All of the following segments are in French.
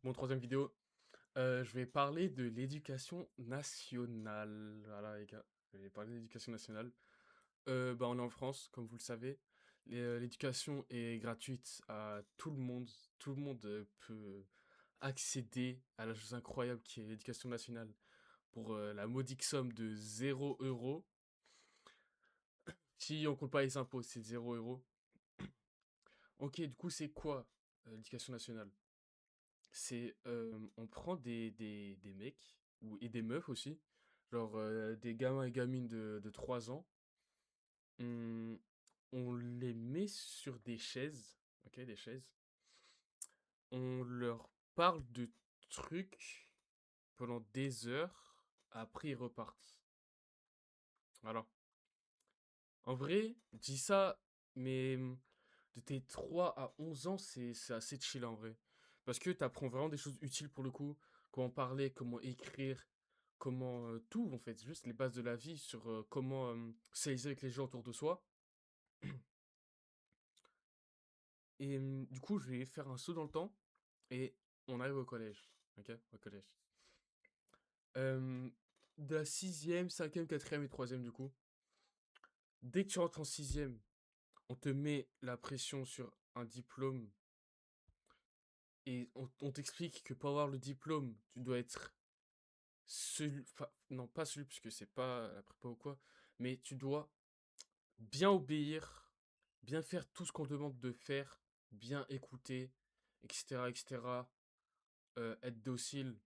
Mon troisième vidéo, je vais parler de l'éducation nationale. Voilà les gars, je vais parler de l'éducation nationale. On est en France, comme vous le savez. L'éducation est gratuite à tout le monde. Tout le monde peut accéder à la chose incroyable qui est l'éducation nationale pour la modique somme de 0 euros. Si on compte pas les impôts, c'est 0 euros. Ok, du coup, c'est quoi l'éducation nationale? C'est, on prend des mecs, et des meufs aussi, genre des gamins et gamines de 3 ans, on, on les met sur des chaises, ok, des chaises, on leur parle de trucs pendant des heures, après ils repartent. Voilà. En vrai, je dis ça, mais de tes 3 à 11 ans, c'est assez chill en vrai. Parce que tu apprends vraiment des choses utiles pour le coup. Comment parler, comment écrire, comment tout en fait. Juste les bases de la vie sur comment socialiser avec les gens autour de soi. Et du coup, je vais faire un saut dans le temps et on arrive au collège. Ok, au collège. Euh, de la sixième, cinquième, quatrième et troisième du coup. Dès que tu rentres en sixième, on te met la pression sur un diplôme et on t'explique que pour avoir le diplôme, tu dois être celui, enfin, non pas celui parce que c'est pas la prépa ou quoi, mais tu dois bien obéir, bien faire tout ce qu'on demande de faire, bien écouter, etc., etc., être docile.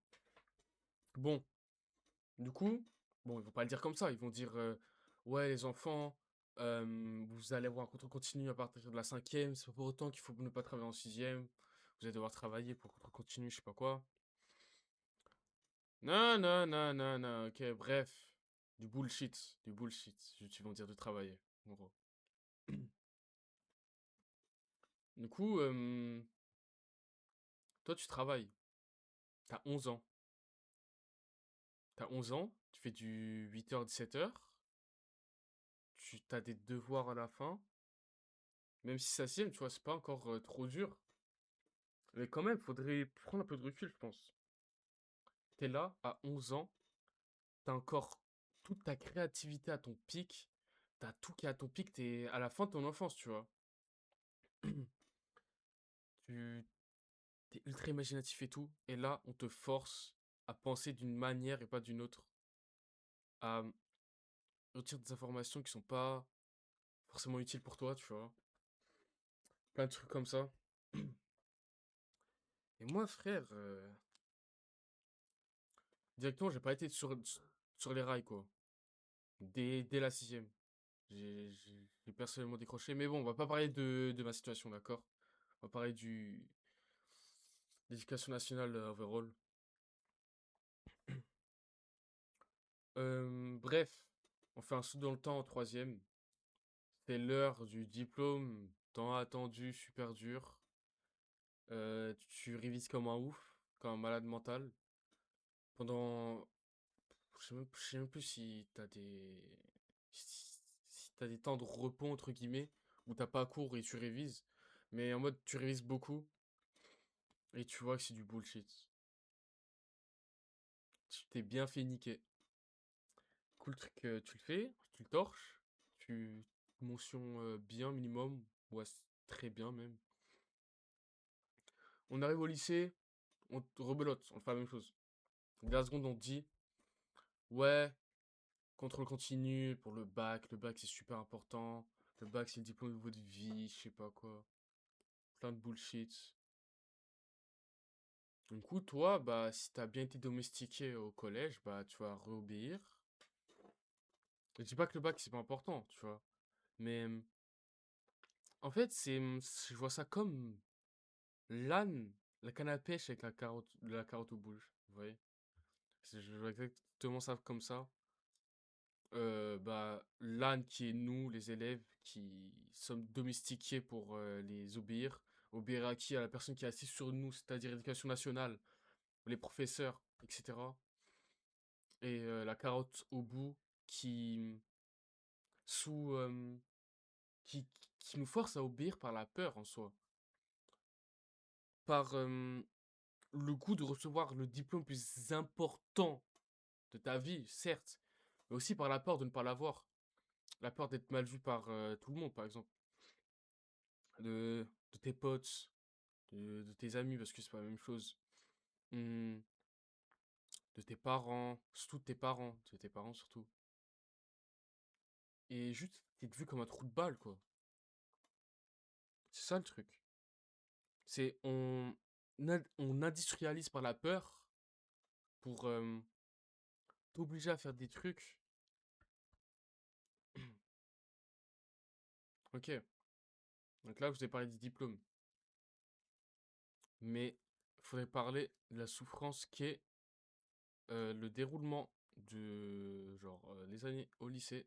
Bon, du coup, bon, ils vont pas le dire comme ça, ils vont dire, ouais, les enfants, vous allez avoir un contrôle continu à partir de la cinquième, c'est pas pour autant qu'il faut ne pas travailler en sixième, vous allez devoir travailler pour contrôle continu, je sais pas quoi. Non, non, non, non, non, ok, bref. Du bullshit, du bullshit. Tu vas me dire de travailler, en gros. Du coup, toi, tu travailles. T'as 11 ans. T'as 11 ans, tu fais du 8h-17h. Tu t'as des devoirs à la fin. Même si ça sienne, tu vois, c'est pas encore trop dur. Mais quand même, faudrait prendre un peu de recul, je pense. T'es là, à 11 ans, t'as encore toute ta créativité à ton pic. T'as tout qui est à ton pic, t'es à la fin de ton enfance, tu vois. Tu t'es ultra imaginatif et tout. Et là, on te force à penser d'une manière et pas d'une autre. À retirer des informations qui sont pas forcément utiles pour toi, tu vois. Plein de trucs comme ça. Et moi, frère, directement, j'ai pas été sur les rails, quoi. Dès la sixième. J'ai personnellement décroché. Mais bon, on va pas parler de ma situation, d'accord? On va parler de l'éducation nationale overall. Bref, on fait un saut dans le temps en troisième. C'est l'heure du diplôme, tant attendu, super dur. Tu révises comme un ouf, comme un malade mental. Pendant. Je sais même plus si t'as des. Si t'as des temps de repos, entre guillemets, où t'as pas cours et tu révises. Mais en mode, tu révises beaucoup et tu vois que c'est du bullshit. Tu t'es bien fait niquer. Cool truc, tu le fais, tu le torches, tu. Mention bien minimum, ouais, très bien même. On arrive au lycée, on te rebelote, on fait la même chose. La seconde, on te dit, ouais, contrôle continu pour le bac c'est super important, le bac c'est le diplôme de votre vie, je sais pas quoi, plein de bullshit. Du coup, toi, bah, si t'as bien été domestiqué au collège, bah, tu vas réobéir. Je dis pas que le bac c'est pas important, tu vois, mais en fait, je vois ça comme l'âne, la canne à pêche avec la carotte au bouge, vous voyez? Je vois exactement ça comme ça. Bah, l'âne qui est nous, les élèves, qui sommes domestiqués pour les obéir. Obéir à qui? À la personne qui est assise sur nous, c'est-à-dire l'éducation nationale, les professeurs, etc. Et la carotte au bout qui, sous, qui, qui nous force à obéir par la peur en soi. Par le goût de recevoir le diplôme plus important de ta vie, certes, mais aussi par la peur de ne pas l'avoir. La peur d'être mal vu par tout le monde, par exemple. De tes potes, de tes amis, parce que c'est pas la même chose. Hmm, de tes parents, surtout de tes parents surtout. Et juste, t'es vu comme un trou de balle, quoi. C'est ça le truc. C'est on industrialise par la peur pour t'obliger à faire des trucs. Ok, donc là, je vous ai parlé du diplôme. Mais il faudrait parler de la souffrance qu'est le déroulement de genre les années au lycée.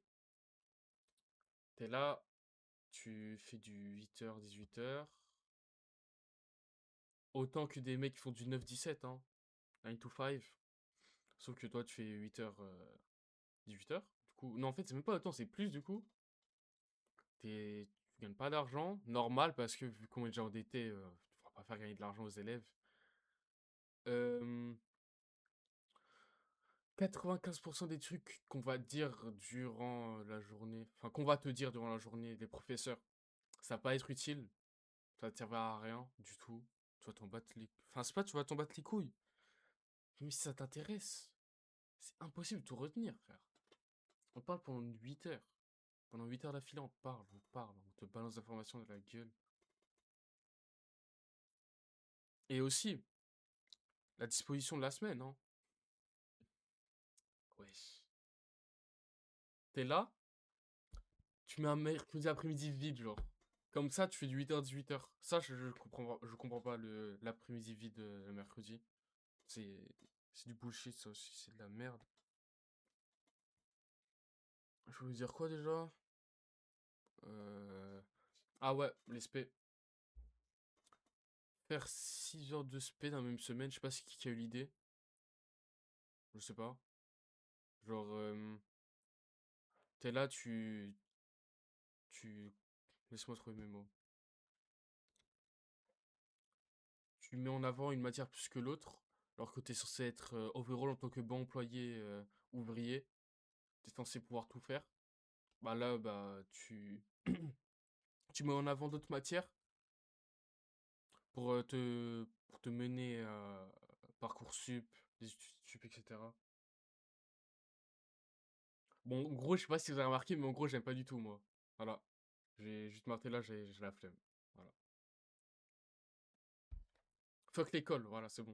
T'es là, tu fais du 8h, 18h. Autant que des mecs qui font du 9-17, hein. 9 to 5. Sauf que toi, tu fais 8h, 18h. Du coup, non, en fait, c'est même pas autant, c'est plus du coup. Tu gagnes pas d'argent. Normal, parce que vu qu'on est déjà endetté, tu pourras pas faire gagner de l'argent aux élèves. Euh, 95% des trucs qu'on va dire durant la journée, enfin qu'on va te dire durant la journée, les professeurs, ça va pas être utile, ça te servira à rien du tout. Tu vas t'en battre les... Enfin, c'est pas tu vas t'en battre les couilles, mais si ça t'intéresse, c'est impossible de tout retenir, frère. On parle pendant 8 heures. Pendant 8 heures d'affilée, on te balance d'informations de la gueule. Et aussi, la disposition de la semaine, hein. Wesh. T'es là, tu mets un mercredi après-midi vide, genre. Comme ça, tu fais du 8h, 18h. Ça, je comprends pas l'après-midi vide le mercredi. C'est, c'est du bullshit, ça aussi, c'est de la merde. Je voulais dire quoi déjà? Euh... Ah ouais, les spé. Faire 6 heures de spé dans la même semaine, je sais pas si qui a eu l'idée. Je sais pas. Genre, t'es là, tu... Laisse-moi trouver mes mots. Tu mets en avant une matière plus que l'autre, alors que t'es censé être overall en tant que bon employé ouvrier. T'es censé pouvoir tout faire. Bah là, bah, tu mets en avant d'autres matières pour te mener à Parcoursup, des études sup, etc. Bon, en gros, je sais pas si vous avez remarqué, mais en gros, j'aime pas du tout, moi. Voilà. J'ai juste marqué là, j'ai la flemme. Voilà. Fuck l'école, voilà, c'est bon.